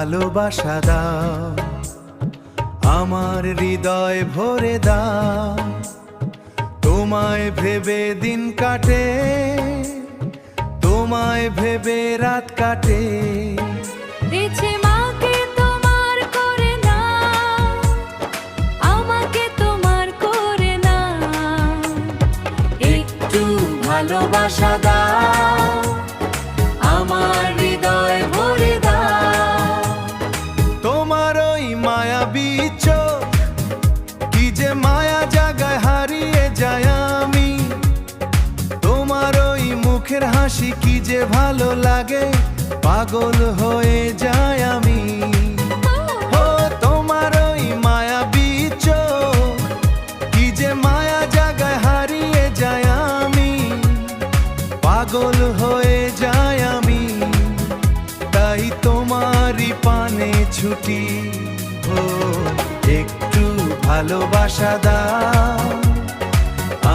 ভালোবাসা দাও, আমার হৃদয় ভরে দাও। তোমায় ভেবে দিন কাটে, তোমায় ভেবে রাত কাটে। মাকে তোমার করে নাও, আমাকে তোমার করে নাও। একটু ভালোবাসা দাও, আমার হৃদয় ভরে দাও। তোমার ওই মায়াবী চোখ, কি যে মায়া জাগায় হারিয়ে যায় আমি। তোমার ওই মুখের হাসি কি যে ভালো লাগে, পাগল হয়ে যায় আমি। ও তোমার ওই মায়াবী চোখ, কি যে মায়া জাগায় হারিয়ে যায় আমি, পাগল হয়ে যায় আমি। তাই তোমারই পানে ছুটি, ও একটু ভালোবাসা দাও,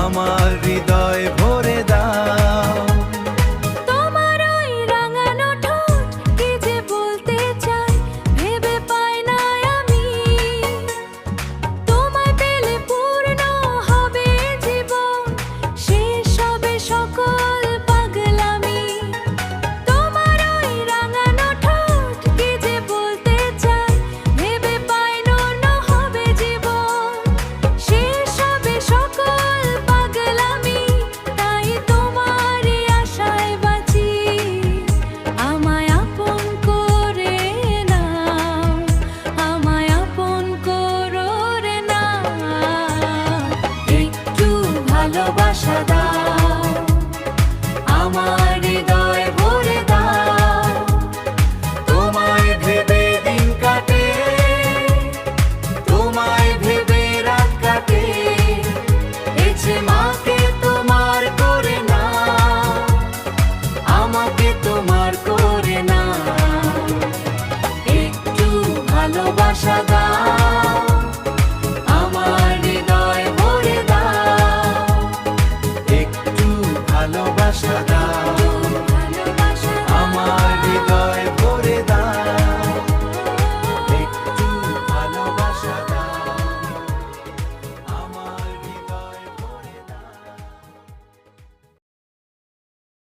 আমার হৃদয় ভরে দাও। তোমার ওই রাঙানো ঠোঁট, কি যে বলতে চাই ভেবে পাই না আমি। তোমায় পেলে পূর্ণ হবে জীবন, শেষ হবে সকল পাগলামি। তোমার ওই রাঙানো ঠোঁট, কি যে বলতে চাই ভেবে পাই না হবে জীবন, শেষ হবে সকল পাগলামি। তাই তোমারই আশায় বাঁচি, আমায় আপন করে নাও, আমায় আপন করো রে নাও। একটু ভালোবাসা দাও, আমার হৃদয় ভরে দাও। তোমায় ভেবে দিন কাটে, তোমায় ভেবে রাত কাটে। মাকে তোমার করে নাও, আমাকে তোমার করে নাও। একটু ভালোবাসা দাও, আমার হৃদয় ভরে দাও। একটু ভালোবাসা দাও।